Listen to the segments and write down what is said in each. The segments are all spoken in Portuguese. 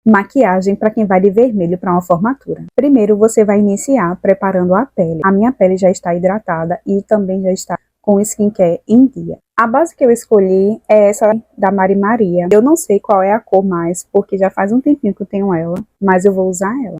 maquiagem para quem vai de vermelho para uma formatura. Primeiro você vai iniciar preparando a pele. A minha pele já está hidratada e também já está com skincare em dia. A base que eu escolhi é essa da Mari Maria. Eu não sei qual é a cor mais, porque já faz um tempinho que eu tenho ela, mas eu vou usar ela.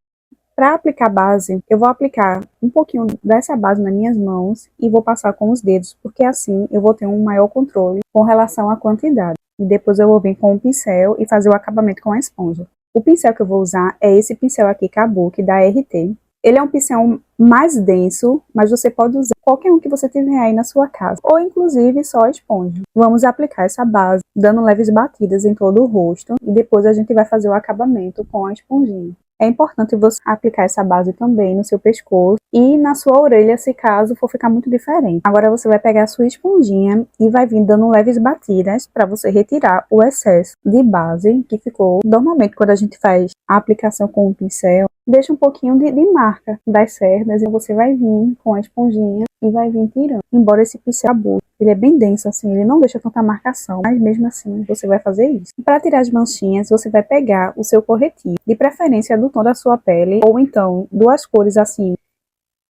Para aplicar a base, eu vou aplicar um pouquinho dessa base nas minhas mãos e vou passar com os dedos, porque assim eu vou ter um maior controle com relação à quantidade. E depois eu vou vir com o pincel e fazer o acabamento com a esponja. O pincel que eu vou usar é esse pincel aqui, Kabuki, da RT. Ele é um pincel mais denso, mas você pode usar qualquer um que você tiver aí na sua casa, ou inclusive só a esponja. Vamos aplicar essa base, dando leves batidas em todo o rosto, e depois a gente vai fazer o acabamento com a esponjinha. É importante você aplicar essa base também no seu pescoço e na sua orelha, se caso for ficar muito diferente. Agora você vai pegar a sua esponjinha e vai vir dando leves batidas para você retirar o excesso de base que ficou. Normalmente quando a gente faz a aplicação com o pincel, deixa um pouquinho de marca das cerdas e você vai vir com a esponjinha e vai vir tirando. Embora esse pincel abuso, ele é bem denso assim, ele não deixa tanta marcação, mas mesmo assim você vai fazer isso. Para tirar as manchinhas, você vai pegar o seu corretivo, de preferência do tom da sua pele, ou então duas cores assim,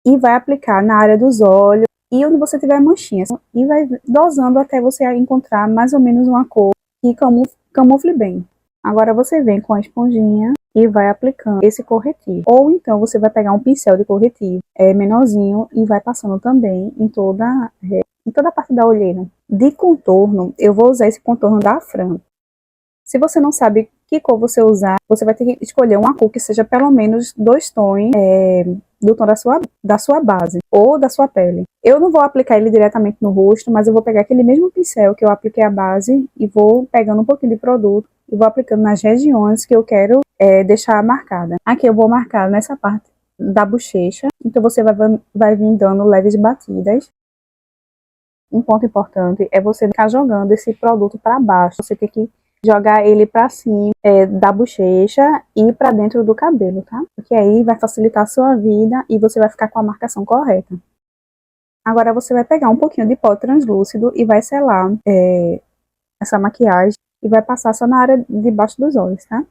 e vai aplicar na área dos olhos e onde você tiver manchinhas, e vai dosando até você encontrar mais ou menos uma cor que camufle bem. Agora você vem com a esponjinha e vai aplicando esse corretivo. Ou então você vai pegar um pincel de corretivo menorzinho e vai passando também em toda a parte da olheira. De contorno, eu vou usar esse contorno da Fran. Se você não sabe que cor você usar, você vai ter que escolher uma cor que seja pelo menos 2 tons do tom da sua base ou da sua pele. Eu não vou aplicar ele diretamente no rosto, mas eu vou pegar aquele mesmo pincel que eu apliquei a base e vou pegando um pouquinho de produto e vou aplicando nas regiões que eu quero deixar marcada. Aqui eu vou marcar nessa parte da bochecha, então você vai vir dando leves batidas. Um ponto importante é você ficar jogando esse produto para baixo. Você tem que jogar ele para cima da bochecha e para dentro do cabelo, tá? Porque aí vai facilitar a sua vida e você vai ficar com a marcação correta. Agora você vai pegar um pouquinho de pó translúcido e vai selar essa maquiagem e vai passar só na área de baixo dos olhos, tá?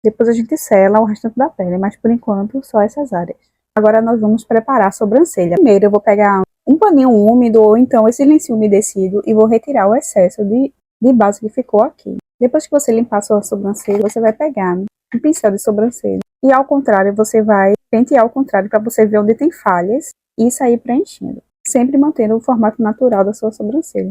Depois a gente sela o restante da pele, mas por enquanto só essas áreas. Agora nós vamos preparar a sobrancelha. Primeiro eu vou pegar um paninho úmido ou então esse lencinho umedecido e vou retirar o excesso de base que ficou aqui. Depois que você limpar a sua sobrancelha, você vai pegar um pincel de sobrancelha e ao contrário você vai pentear ao contrário para você ver onde tem falhas e sair preenchendo, sempre mantendo o formato natural da sua sobrancelha.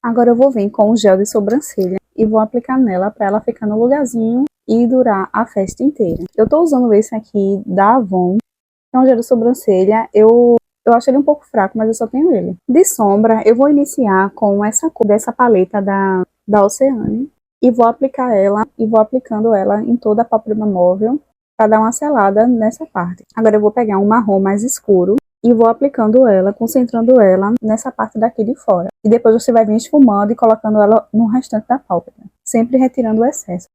Agora eu vou vir com o gel de sobrancelha e vou aplicar nela para ela ficar no lugarzinho e durar a festa inteira. Eu tô usando esse aqui da Avon, que é um gel de sobrancelha. Eu acho ele um pouco fraco, mas eu só tenho ele. De sombra, eu vou iniciar com essa cor dessa paleta da Oceane e vou aplicar ela e vou aplicando ela em toda a pálpebra móvel para dar uma selada nessa parte. Agora eu vou pegar um marrom mais escuro e vou aplicando ela, concentrando ela nessa parte daqui de fora. E depois você vai vir esfumando e colocando ela no restante da pálpebra, sempre retirando o excesso.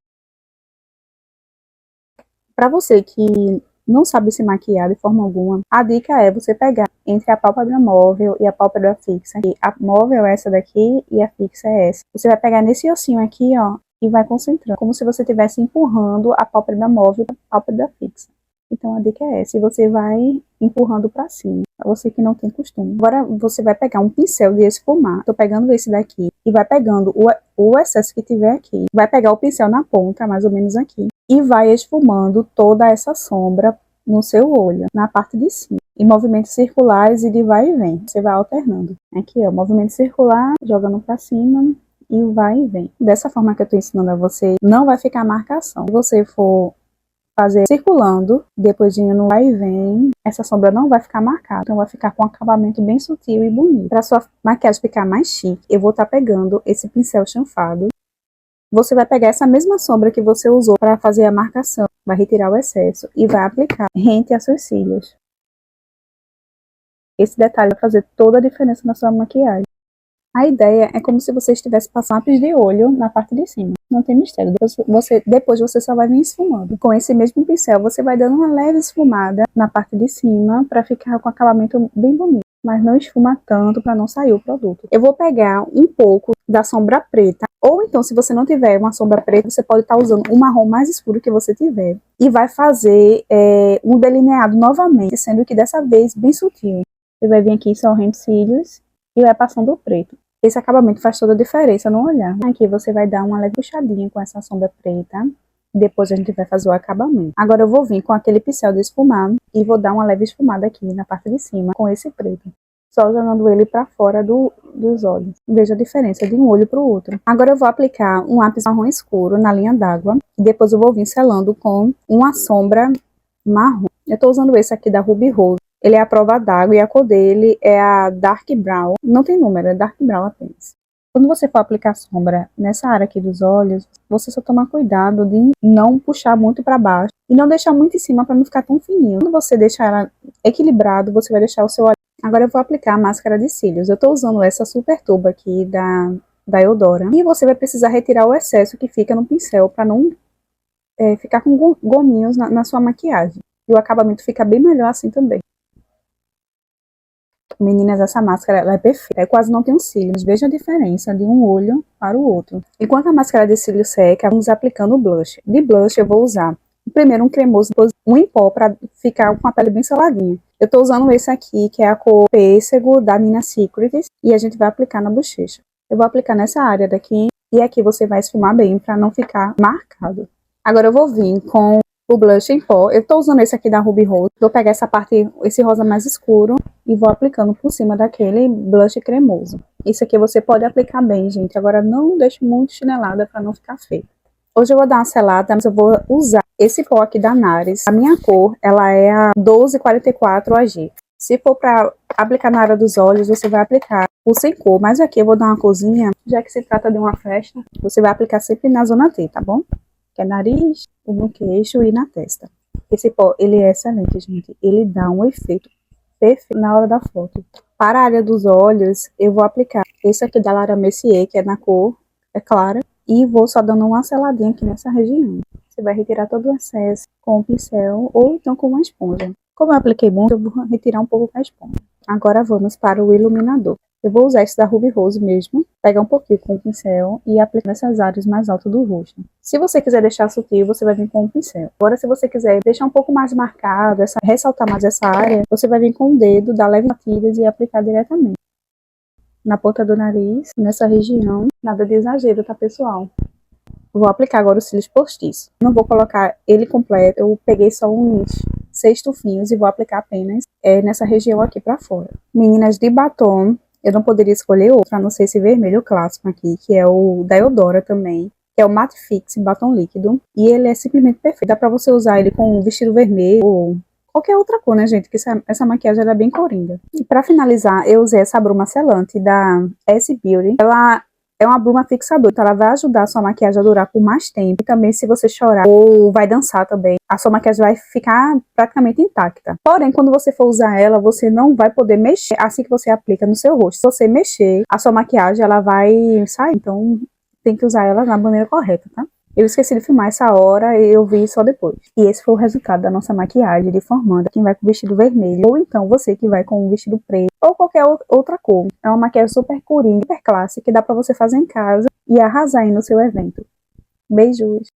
Para você que não sabe se maquiar de forma alguma, a dica é você pegar entre a pálpebra móvel e a pálpebra fixa. E a móvel é essa daqui e a fixa é essa. Você vai pegar nesse ossinho aqui, ó, e vai concentrando, como se você estivesse empurrando a pálpebra móvel para a pálpebra fixa. Então a dica é essa, e você vai empurrando para cima, pra você que não tem costume. Agora você vai pegar um pincel de esfumar, tô pegando esse daqui, e vai pegando o excesso que tiver aqui. Vai pegar o pincel na ponta, mais ou menos aqui, e vai esfumando toda essa sombra no seu olho, na parte de cima. Em movimentos circulares e de vai e vem, você vai alternando. Aqui, ó, movimento circular, jogando para cima e vai e vem. Dessa forma que eu tô ensinando a você, não vai ficar marcação. Se você for fazer circulando, depois de no vai e vem, essa sombra não vai ficar marcada, então vai ficar com um acabamento bem sutil e bonito. Para sua maquiagem ficar mais chique, eu vou estar pegando esse pincel chanfado. Você vai pegar essa mesma sombra que você usou para fazer a marcação, vai retirar o excesso e vai aplicar rente às suas cílios. Esse detalhe vai fazer toda a diferença na sua maquiagem. A ideia é como se você estivesse passando lápis de olho na parte de cima. Não tem mistério. Depois você só vai vir esfumando. Com esse mesmo pincel, você vai dando uma leve esfumada na parte de cima para ficar com acabamento bem bonito. Mas não esfuma tanto para não sair o produto. Eu vou pegar um pouco da sombra preta Ou então, se você não tiver uma sombra preta, você pode estar usando o marrom mais escuro que você tiver. E vai fazer um delineado novamente, sendo que dessa vez bem sutil. Você vai vir aqui sorrindo cílios e vai passando o preto. Esse acabamento faz toda a diferença no olhar. Aqui você vai dar uma leve puxadinha com essa sombra preta. Depois a gente vai fazer o acabamento. Agora eu vou vir com aquele pincel de esfumar e vou dar uma leve esfumada aqui na parte de cima com esse preto. Só jogando ele para fora dos olhos. Veja a diferença de um olho para o outro. Agora eu vou aplicar um lápis marrom escuro na linha d'água. E depois eu vou vir selando com uma sombra marrom. Eu estou usando esse aqui da Ruby Rose. Ele é a prova d'água e a cor dele é a Dark Brown. Não tem número, é Dark Brown apenas. Quando você for aplicar sombra nessa área aqui dos olhos, você só toma cuidado de não puxar muito para baixo. E não deixar muito em cima para não ficar tão fininho. Quando você deixar ela equilibrado, você vai deixar o seu olho. Agora eu vou aplicar a máscara de cílios. Eu estou usando essa super tuba aqui da Eudora. E você vai precisar retirar o excesso que fica no pincel para não ficar com gominhos na sua maquiagem. E o acabamento fica bem melhor assim também. Meninas, essa máscara ela é perfeita. Eu quase não tenho cílios. Veja a diferença de um olho para o outro. Enquanto a máscara de cílios seca, vamos aplicando o blush. De blush eu vou usar primeiro um cremoso, depois um em pó para ficar com a pele bem seladinha. Eu tô usando esse aqui, que é a cor pêssego da Nina Secrets, e a gente vai aplicar na bochecha. Eu vou aplicar nessa área daqui, e aqui você vai esfumar bem para não ficar marcado. Agora eu vou vir com o blush em pó. Eu tô usando esse aqui da Ruby Rose. Vou pegar essa parte, esse rosa mais escuro, e vou aplicando por cima daquele blush cremoso. Isso aqui você pode aplicar bem, gente. Agora não deixe muito chinelada para não ficar feio. Hoje eu vou dar uma selada, mas eu vou usar esse pó aqui da Nares. A minha cor, ela é a 1244 AG. Se for para aplicar na área dos olhos, você vai aplicar o sem cor. Mas aqui eu vou dar uma corzinha, já que se trata de uma festa, você vai aplicar sempre na zona T, tá bom? Que é nariz, no queixo e na testa. Esse pó, ele é excelente, gente. Ele dá um efeito perfeito na hora da foto. Para a área dos olhos, eu vou aplicar esse aqui da Lara Mercier, que é na cor, é clara. E vou só dando uma seladinha aqui nessa região. Você vai retirar todo o excesso com o pincel ou então com uma esponja. Como eu apliquei muito, eu vou retirar um pouco com a esponja. Agora vamos para o iluminador. Eu vou usar esse da Ruby Rose mesmo, pegar um pouquinho com o pincel e aplicar nessas áreas mais altas do rosto. Se você quiser deixar sutil, você vai vir com o pincel. Agora, se você quiser deixar um pouco mais marcado, ressaltar mais essa área, você vai vir com o dedo, dar leve batidas e aplicar diretamente na ponta do nariz, nessa região. Nada de exagero, tá, pessoal? Vou aplicar agora os cílios postiços. Não vou colocar ele completo, eu peguei só uns 6 tufinhos e vou aplicar apenas nessa região aqui pra fora. Meninas, de batom, eu não poderia escolher outro, a não ser esse vermelho clássico aqui, que é o da Eudora também, que é o Matte Fix Batom Líquido. E ele é simplesmente perfeito. Dá pra você usar ele com um vestido vermelho ou qualquer outra cor, né, gente? Que essa maquiagem ela é bem coringa. E pra finalizar, eu usei essa bruma selante da S Beauty. Ela é uma bruma fixadora, então ela vai ajudar a sua maquiagem a durar por mais tempo. E também, se você chorar ou vai dançar também, a sua maquiagem vai ficar praticamente intacta. Porém, quando você for usar ela, você não vai poder mexer assim que você aplica no seu rosto. Se você mexer, a sua maquiagem ela vai sair. Então, tem que usar ela da maneira correta, tá? Eu esqueci de filmar essa hora e eu vi só depois. E esse foi o resultado da nossa maquiagem de formanda. Quem vai com vestido vermelho, ou então você que vai com um vestido preto, ou qualquer outra cor. É uma maquiagem super coringa, super clássica, que dá pra você fazer em casa e arrasar aí no seu evento. Beijos!